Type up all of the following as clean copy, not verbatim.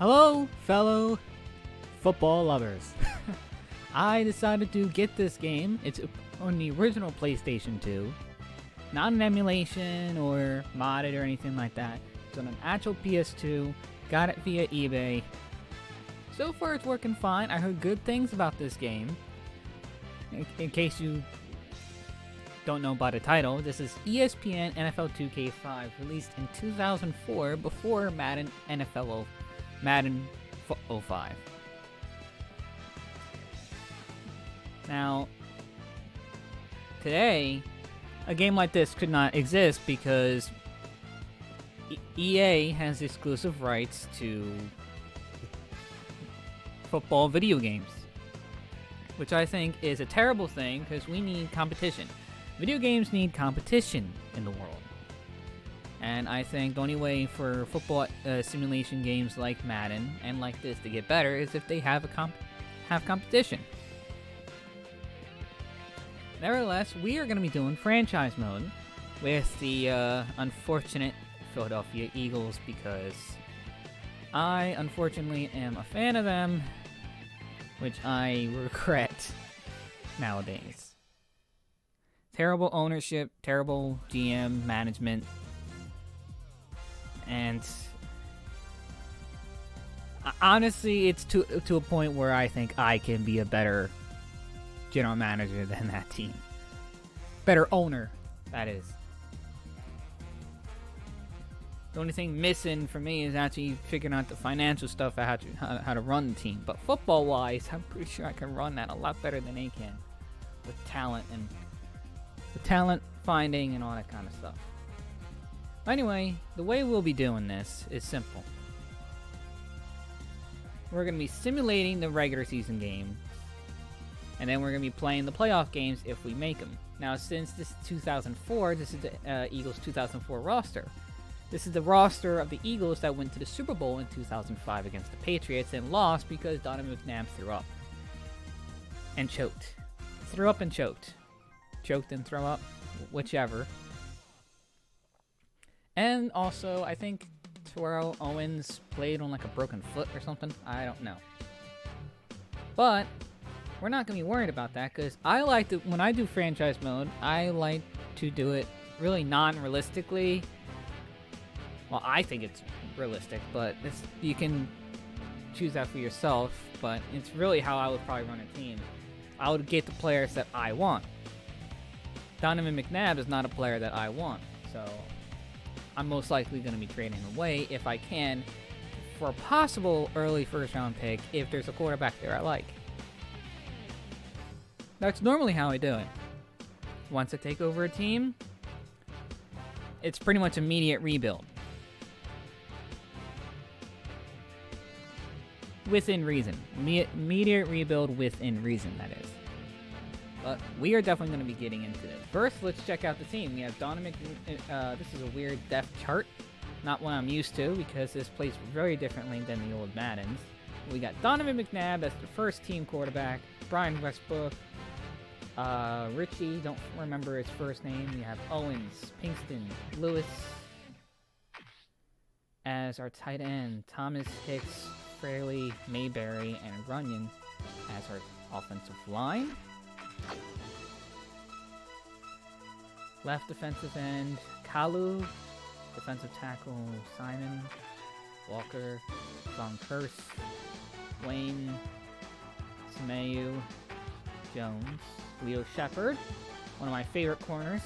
Hello, fellow football lovers. I decided to get this game. It's on the original PlayStation 2. Not an emulation or modded or anything like that. It's on an actual PS2. Got it via eBay. So far it's working fine. I heard good things about this game. In case you don't know by the title, this is ESPN NFL 2K5, released in 2004 before Madden 05. Now, today, a game like this could not exist because EA has exclusive rights to football video games, which I think is a terrible thing because we need competition. Video games need competition in the world. And I think the only way for football simulation games like Madden and like this to get better is if they have competition. Nevertheless, we are going to be doing franchise mode with the unfortunate Philadelphia Eagles because I unfortunately am a fan of them, which I regret nowadays. Terrible ownership, terrible GM management, and honestly, it's to a point where I think I can be a better general manager than that team. Better owner, that is. The only thing missing for me is actually figuring out the financial stuff, how to run the team. But football-wise, I'm pretty sure I can run that a lot better than they can, with talent and the talent finding and all that kind of stuff. Anyway, the way we'll be doing this is simple. We're going to be simulating the regular season game, and then we're going to be playing the playoff games if we make them. Now, since this is 2004, this is the Eagles 2004 roster. This is the roster of the Eagles that went to the Super Bowl in 2005 against the Patriots and lost because Donovan McNabb threw up and choked. Threw up and choked. Choked and throw up, whichever. And also, I think Terrell Owens played on like a broken foot or something. I don't know. But we're not going to be worried about that because I like to, when I do franchise mode, I like to do it really non-realistically. Well, I think it's realistic, but you can choose that for yourself. But it's really how I would probably run a team. I would get the players that I want. Donovan McNabb is not a player that I want, so I'm most likely going to be trading him away if I can for a possible early first-round pick if there's a quarterback there I like. That's normally how I do it. Once I take over a team, it's pretty much immediate rebuild. Within reason. Immediate rebuild within reason, that is. But we are definitely going to be getting into it. First, let's check out the team. We have Donovan. This is a weird depth chart. Not one I'm used to because this plays very differently than the old Maddens. We got Donovan McNabb as the first team quarterback. Brian Westbrook. Richie, don't remember his first name. We have Owens, Pinkston, Lewis as our tight end. Thomas, Hicks, Fraley, Mayberry, and Runyon as our offensive line. Left defensive end, Kalu. Defensive tackle, Simon, Walker, Von Kurse, Wayne, Samayu, Jones, Leo Shepard, one of my favorite corners,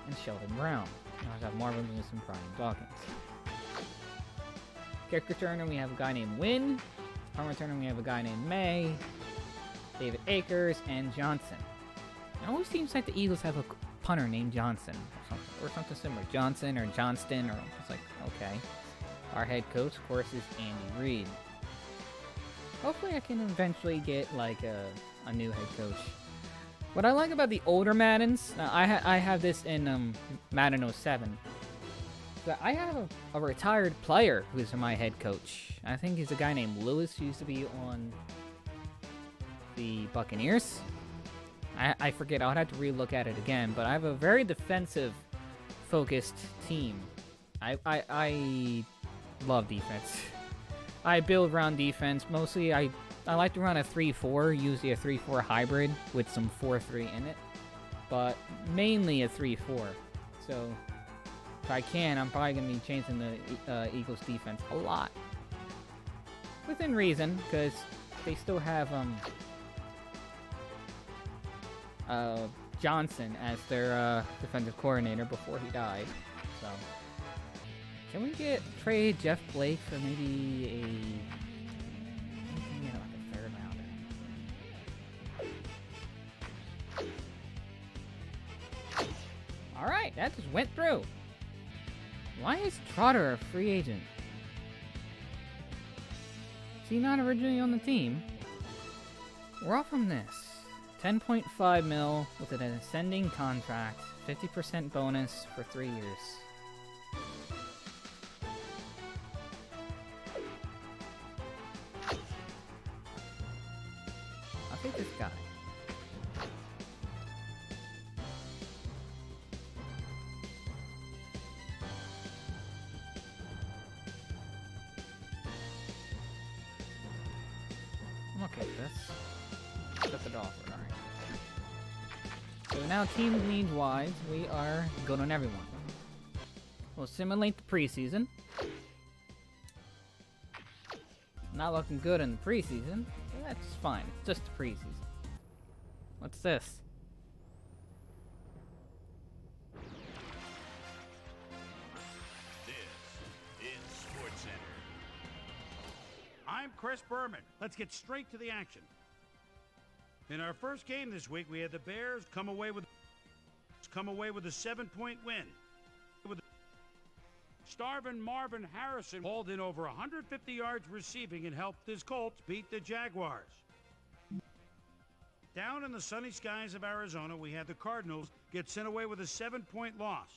and Sheldon Brown. Now I got Marvin Lewis and Brian Dawkins. Kick returner, we have a guy named Wynn. Punt returner, we have a guy named May, David Akers, and Johnson. It always seems like the Eagles have a punter named Johnson or something similar. Johnson or Johnston, or it's like, okay. Our head coach, of course, is Andy Reid. Hopefully I can eventually get like a new head coach. What I like about the older Maddens, I have this in Madden 07. But I have a retired player who's my head coach. I think he's a guy named Lewis who used to be on the Buccaneers. I forget, I'll have to re-look at it again, but I have a very defensive-focused team. I love defense. I build around defense. Mostly, I like to run a 3-4, usually a 3-4 hybrid with some 4-3 in it. But mainly a 3-4. So, if I can, I'm probably going to be changing the Eagles defense a lot. Within reason, because they still have Johnson as their defensive coordinator before he died. So, can we trade Jeff Blake for maybe like a third rounder? All right, that just went through. Why is Trotter a free agent? Is he not originally on the team? We're off from this. 10.5 mil with an ascending contract, 50% bonus for 3 years. I'll take this guy. I'm okay with this. Accept the offer, alright. So now team needs wise, we are good on everyone. We'll simulate the preseason. Not looking good in the preseason. That's fine. It's just the preseason. What's this? This is SportsCenter. I'm Chris Berman. Let's get straight to the action. In our first game this week, we had the Bears come away with a 7-point win. Starvin Marvin Harrison hauled in over 150 yards receiving and helped his Colts beat the Jaguars. Down in the sunny skies of Arizona, we had the Cardinals get sent away with a 7-point loss.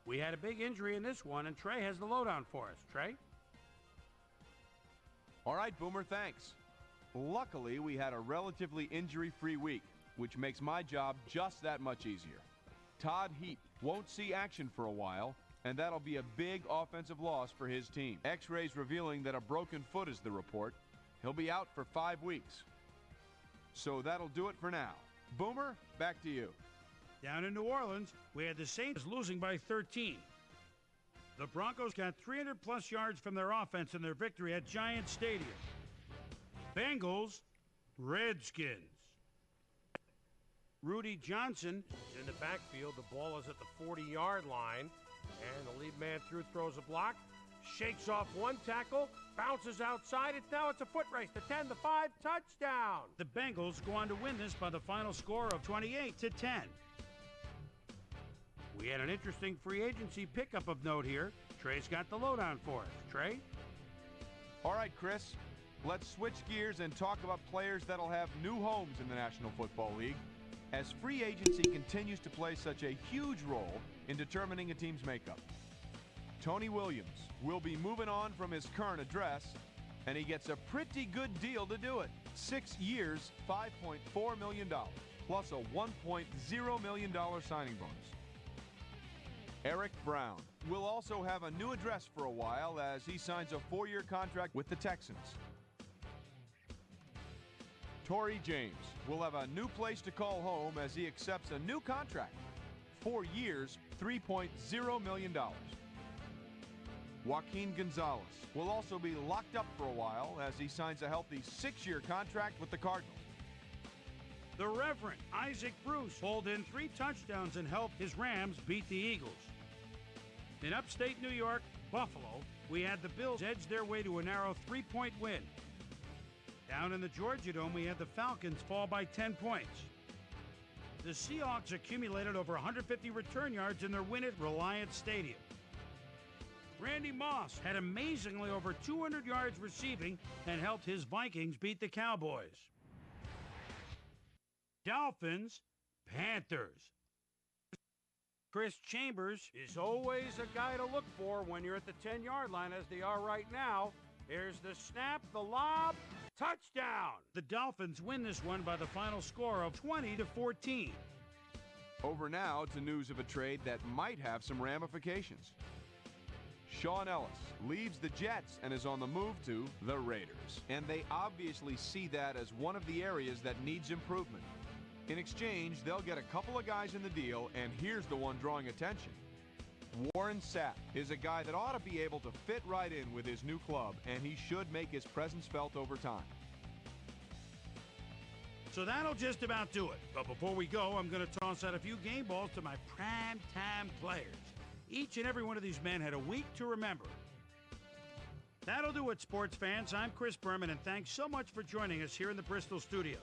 We had a big injury in this one, and Trey has the lowdown for us. Trey? All right, Boomer, thanks. Luckily, we had a relatively injury-free week, which makes my job just that much easier. Todd Heap won't see action for a while, and that'll be a big offensive loss for his team. X-rays revealing that a broken foot is the report. He'll be out for 5 weeks. So that'll do it for now. Boomer, back to you. Down in New Orleans, we had the Saints losing by 13. The Broncos got 300-plus yards from their offense in their victory at Giant Stadium. Bengals, Redskins. Rudy Johnson is in the backfield. The ball is at the 40-yard line. And the lead man throws a block. Shakes off one tackle. Bounces outside. Now it's a foot race. The 10, the 5, touchdown. The Bengals go on to win this by the final score of 28-10. We had an interesting free agency pickup of note here. Trey's got the lowdown for us. Trey? All right, Chris. Let's switch gears and talk about players that'll have new homes in the National Football League, as free agency continues to play such a huge role in determining a team's makeup. Tony Williams will be moving on from his current address, and he gets a pretty good deal to do it. 6 years, $5.4 million, plus a $1.0 million signing bonus. Eric Brown will also have a new address for a while as he signs a 4-year contract with the Texans. Torrey James will have a new place to call home as he accepts a new contract. 4 years, $3.0 million. Joaquin Gonzalez will also be locked up for a while as he signs a healthy 6-year contract with the Cardinals. The Reverend Isaac Bruce pulled in 3 touchdowns and helped his Rams beat the Eagles. In upstate New York, Buffalo, we had the Bills edge their way to a narrow 3-point win. Down in the Georgia Dome, we had the Falcons fall by 10 points. The Seahawks accumulated over 150 return yards in their win at Reliant Stadium. Randy Moss had amazingly over 200 yards receiving and helped his Vikings beat the Cowboys. Dolphins, Panthers. Chris Chambers is always a guy to look for when you're at the 10-yard line, as they are right now. Here's the snap, the lob, touchdown! The Dolphins win this one by the final score of 20-14. Over now to news of a trade that might have some ramifications. Sean Ellis leaves the Jets and is on the move to the Raiders. And they obviously see that as one of the areas that needs improvement. In exchange, they'll get a couple of guys in the deal, and here's the one drawing attention. Warren Sapp is a guy that ought to be able to fit right in with his new club, and he should make his presence felt over time. So that'll just about do it. But before we go, I'm going to toss out a few game balls to my prime-time players. Each and every one of these men had a week to remember. That'll do it, sports fans. I'm Chris Berman, and thanks so much for joining us here in the Bristol studios.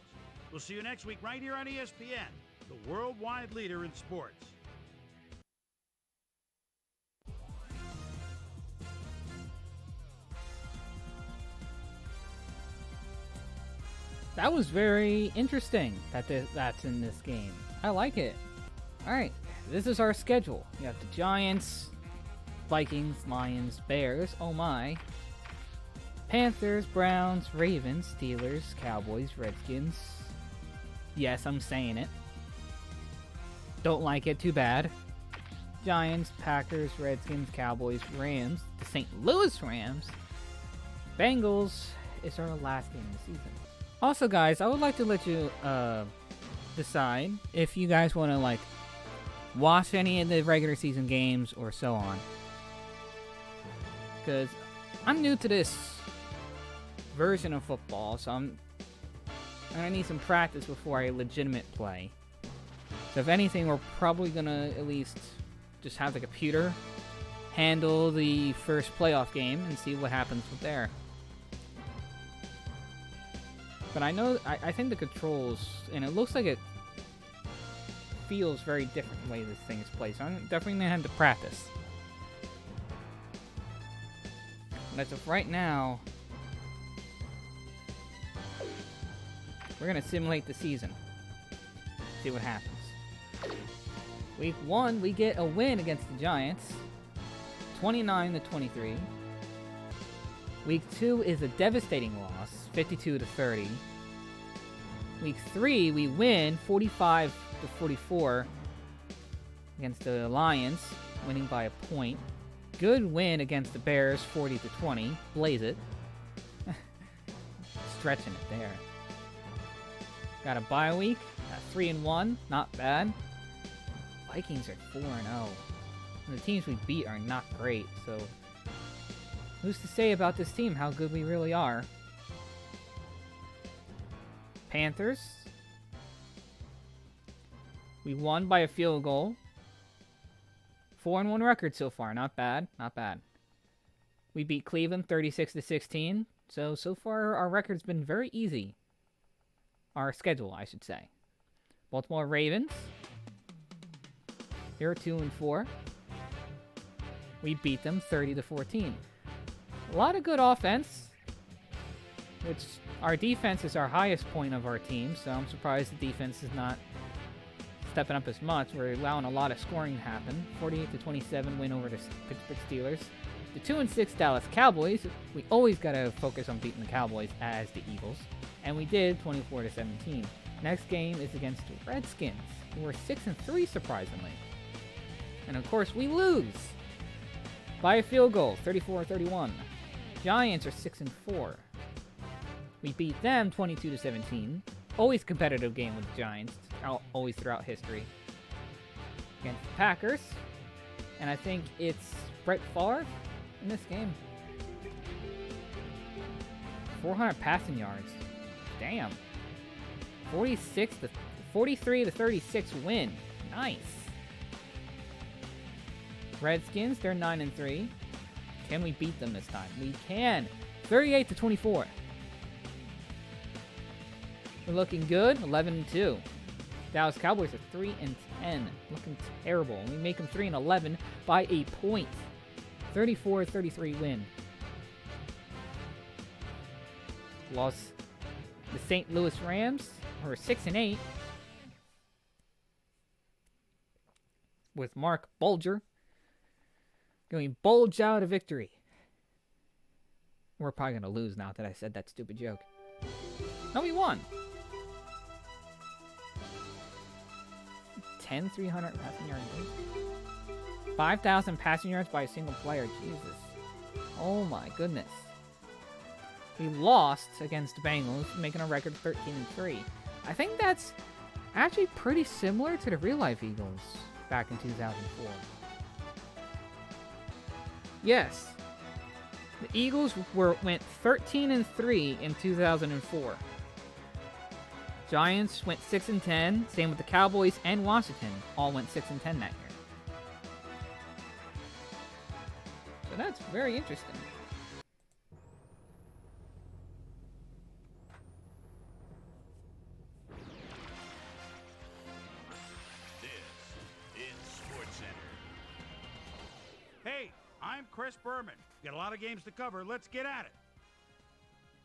We'll see you next week right here on ESPN, the worldwide leader in sports. That was very interesting that's in this game. I like it. Alright, this is our schedule. You have the Giants, Vikings, Lions, Bears, oh my. Panthers, Browns, Ravens, Steelers, Cowboys, Redskins. Yes, I'm saying it. Don't like it, too bad. Giants, Packers, Redskins, Cowboys, Rams, the St. Louis Rams. Bengals is our last game of the season. Also, guys, I would like to let you decide if you guys want to like watch any of the regular season games or so on. Because I'm new to this version of football, so I'm gonna need some practice before I legitimate play. So if anything, we're probably gonna at least just have the computer handle the first playoff game and see what happens with there. But I know, I think the controls, and it looks like it feels very different the way this thing is played, so I'm definitely going to have to practice. But as of right now, we're going to simulate the season. See what happens. Week 1, we get a win against the Giants, 29-23. Week 2 is a devastating loss, 52-30. Week 3, we win 45-44 against the Lions, winning by a point. Good win against the Bears, 40-20. Blaze it. Stretching it there. Got a bye week, 3-1, not bad. Vikings are 4-0. And the teams we beat are not great, so who's to say about this team how good we really are? Panthers. We won by a field goal. 4-1 record so far. Not bad. Not bad. We beat Cleveland 36-16. So far our record's been very easy. Our schedule, I should say. Baltimore Ravens. They're 2-4. We beat them 30-14. A lot of good offense, which our defense is our highest point of our team, so I'm surprised the defense is not stepping up as much. We're allowing a lot of scoring to happen. 48-27 win over the Pittsburgh Steelers. The 2-6 Dallas Cowboys, we always got to focus on beating the Cowboys as the Eagles, and we did 24-17. Next game is against the Redskins, who were 6-3 surprisingly. And of course we lose by a field goal, 34-31. Giants are 6-4. We beat them 22-17. Always competitive game with the Giants, always throughout history. Against the Packers, and I think it's Brett Favre in this game. 400 passing yards. Damn. 43-36 win. Nice. Redskins, they're 9-3. Can we beat them this time? We can. 38-24. We're looking good. 11-2. Dallas Cowboys are 3-10. Looking terrible. We make them 3-11 by a point. 34-33 win. Lost the St. Louis Rams, who are 6-8. With Mark Bulger going bulge out a victory. We're probably going to lose now that I said that stupid joke. No, we won. 10 300 passing yards. 5,000 passing yards by a single player. Jesus. Oh my goodness. We lost against the Bengals, making a record 13-3. I think that's actually pretty similar to the real-life Eagles back in 2004. Yes. The Eagles went 13-3 in 2004. Giants went 6-10. Same with the Cowboys and Washington. All went 6-10 that year. So that's very interesting. This is SportsCenter. Hey, I'm Chris Berman. Got a lot of games to cover. Let's get at it.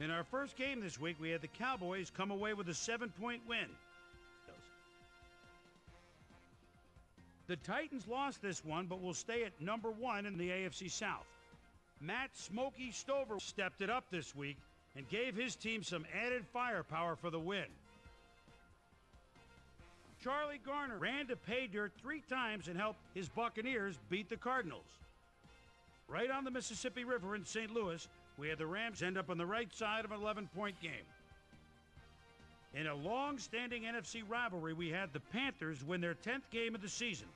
In our first game this week, we had the Cowboys come away with a 7-point win. The Titans lost this one, but will stay at number 1 in the AFC South. Matt Smokey Stover stepped it up this week and gave his team some added firepower for the win. Charlie Garner ran to pay dirt 3 times and helped his Buccaneers beat the Cardinals. Right on the Mississippi River in St. Louis, we had the Rams end up on the right side of an 11-point game. In a long-standing NFC rivalry, we had the Panthers win their 10th game of the season.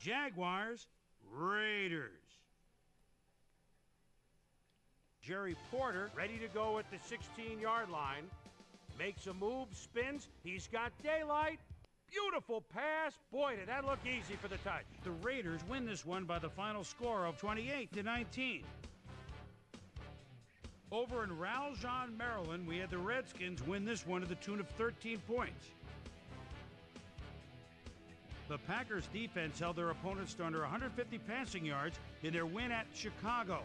Jaguars, Raiders. Jerry Porter ready to go at the 16-yard line. Makes a move, spins, he's got daylight. Beautiful pass. Boy, did that look easy for the Titans. The Raiders win this one by the final score of 28-19. Over in Raljean, Maryland, we had the Redskins win this one to the tune of 13 points. The Packers defense held their opponents to under 150 passing yards in their win at Chicago.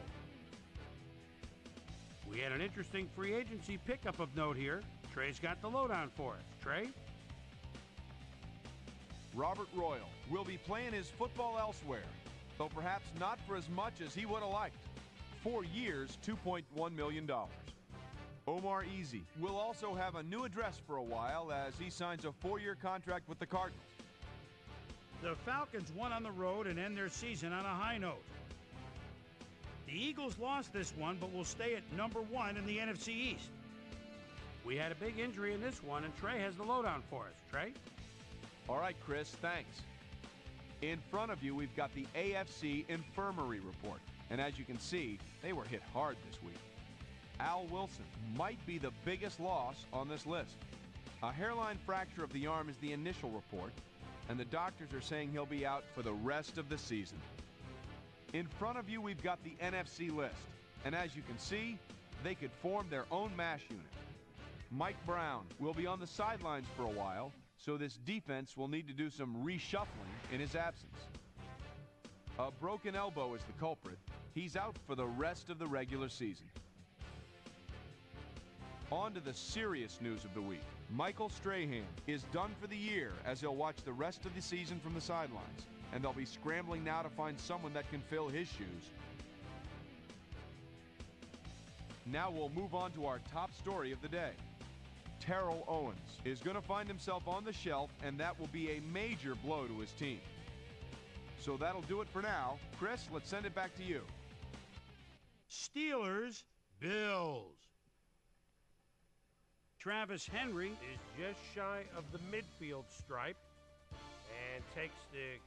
We had an interesting free agency pickup of note here. Trey's got the lowdown for us. Trey? Robert Royal will be playing his football elsewhere, though perhaps not for as much as he would have liked. 4 years, $2.1 million. Omar Easy will also have a new address for a while as he signs a 4-year contract with the Cardinals. The Falcons won on the road and end their season on a high note. The Eagles lost this one, but will stay at number 1 in the NFC East. We had a big injury in this one, and Trey has the lowdown for us. Trey? All right, Chris, thanks. In front of you, we've got the AFC Infirmary Report. And as you can see, they were hit hard this week. Al Wilson might be the biggest loss on this list. A hairline fracture of the arm is the initial report, and the doctors are saying he'll be out for the rest of the season. In front of you, we've got the NFC list. And as you can see, they could form their own MASH unit. Mike Brown will be on the sidelines for a while, so this defense will need to do some reshuffling in his absence. A broken elbow is the culprit. He's out for the rest of the regular season. On to the serious news of the week. Michael Strahan is done for the year as he'll watch the rest of the season from the sidelines, and they'll be scrambling now to find someone that can fill his shoes. Now we'll move on to our top story of the day. Terrell Owens is going to find himself on the shelf, and that will be a major blow to his team. So that'll do it for now. Chris, let's send it back to you. Steelers, Bills. Travis Henry is just shy of the midfield stripe and takes the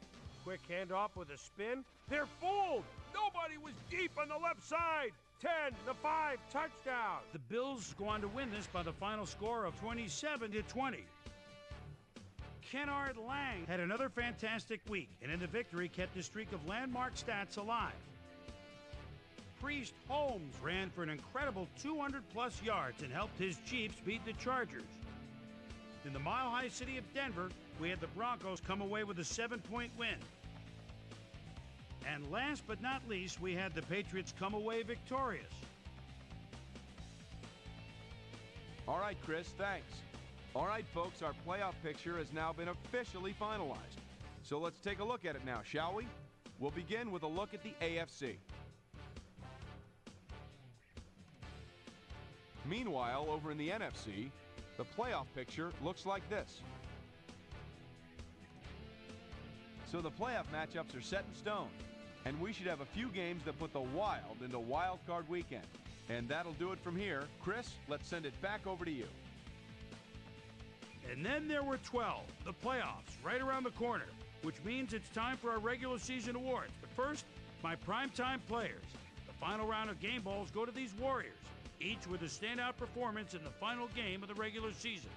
quick handoff with a spin. They're fooled! Nobody was deep on the left side! 10-5, touchdown! The Bills go on to win this by the final score of 27-20. Kennard Lang had another fantastic week, and in the victory kept his streak of landmark stats alive. Priest Holmes ran for an incredible 200-plus yards and helped his Chiefs beat the Chargers. In the mile-high city of Denver, we had the Broncos come away with a 7-point win. And last but not least, we had the Patriots come away victorious. All right, Chris, thanks. All right, folks, our playoff picture has now been officially finalized. So let's take a look at it now, shall we? We'll begin with a look at the AFC. Meanwhile, over in the NFC, the playoff picture looks like this. So the playoff matchups are set in stone. And we should have a few games that put the Wild into Wild Card Weekend. And that'll do it from here. Chris, let's send it back over to you. And then there were 12, the playoffs, right around the corner, which means it's time for our regular season awards. But first, my primetime players. The final round of game balls go to these Warriors, each with a standout performance in the final game of the regular season.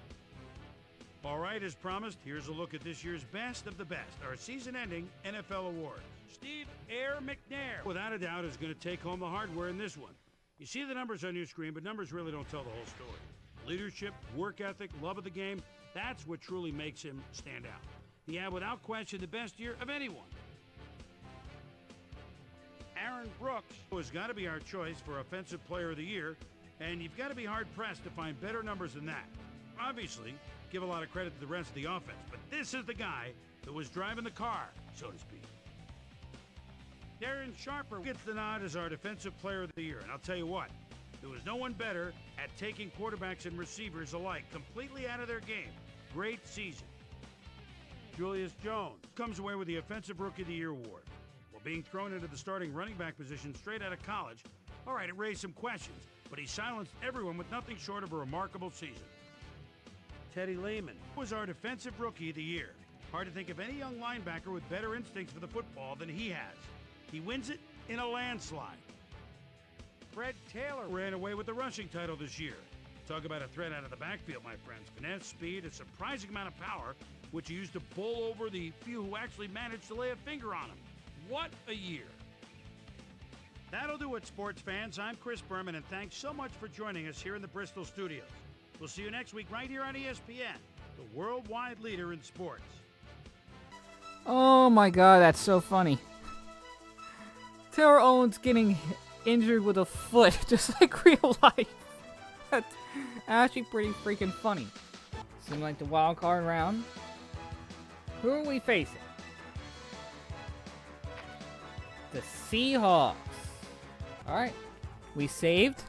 All right, as promised, here's a look at this year's best of the best, our season-ending NFL awards. Steve Air McNair, without a doubt, is going to take home the hardware in this one. You see the numbers on your screen, but numbers really don't tell the whole story. Leadership, work ethic, love of the game, that's what truly makes him stand out. He had, without question, the best year of anyone. Aaron Brooks has got to be our choice for Offensive Player of the Year, and you've got to be hard-pressed to find better numbers than that. Obviously, give a lot of credit to the rest of the offense, but this is the guy that was driving the car, so to speak. Darren Sharper gets the nod as our Defensive Player of the Year, and I'll tell you what, there was no one better at taking quarterbacks and receivers alike completely out of their game. Great season. Julius Jones comes away with the Offensive Rookie of the Year award. While being thrown into the starting running back position straight out of college, all right, it raised some questions, but he silenced everyone with nothing short of a remarkable season. Teddy Lehman was our Defensive Rookie of the Year. Hard to think of any young linebacker with better instincts for the football than he has. He wins it in a landslide. Fred Taylor ran away with the rushing title this year. Talk about a threat out of the backfield, my friends. Finesse, speed, a surprising amount of power, which he used to bowl over the few who actually managed to lay a finger on him. What a year. That'll do it, sports fans. I'm Chris Berman, and thanks so much for joining us here in the Bristol studios. We'll see you next week right here on ESPN, the worldwide leader in sports. Oh my god, that's so funny. Taylor Owens getting injured with a foot, just like real life. That's actually pretty freaking funny. Seems like the wild card round. Who are we facing? The Seahawks. Alright, we saved.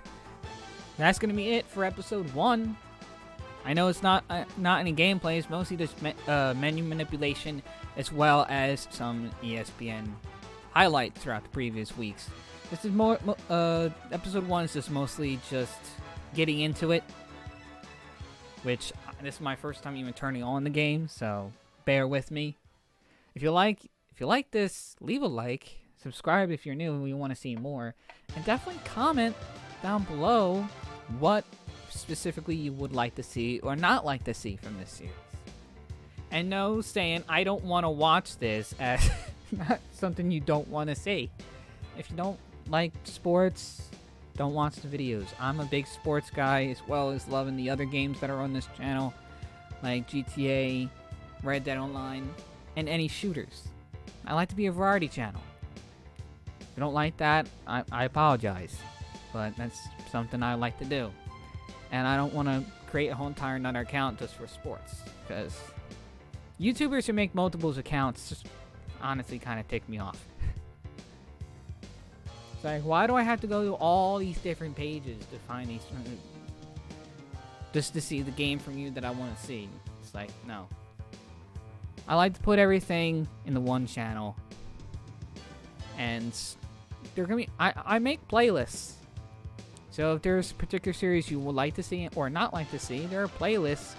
That's going to be it for episode 1. I know it's not any gameplay, it's mostly just menu manipulation, as well as some ESPN highlights throughout the previous weeks. This is more, episode 1 is just mostly just getting into it, which this is my first time even turning on the game, so bear with me. If you like this, leave a like, subscribe if you're new and you want to see more, and definitely comment down below what specifically you would like to see or not like to see from this series. And no saying I don't want to watch this as not something you don't want to see. If you don't like sports, don't watch the videos. I'm a big sports guy, as well as loving the other games that are on this channel, like GTA, Red Dead Online, and any shooters. I like to be a variety channel. If you don't like that, I apologize, but that's something I like to do. And I don't want to create a whole entire another account just for sports, because YouTubers who make multiples accounts just honestly kind of tick me off. It's like, why do I have to go to all these different pages to find these, just to see the game from you that I want to see? It's like, no. I like to put everything in the one channel, and they're gonna be. I make playlists. So if there's a particular series you would like to see or not like to see, there are playlists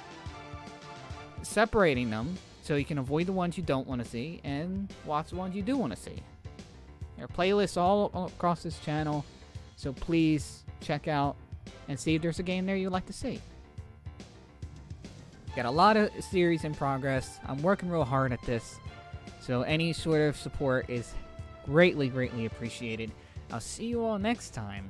separating them so you can avoid the ones you don't want to see and watch the ones you do want to see. There are playlists all across this channel, so please check out and see if there's a game there you'd like to see. Got a lot of series in progress. I'm working real hard at this, so any sort of support is greatly, greatly appreciated. I'll see you all next time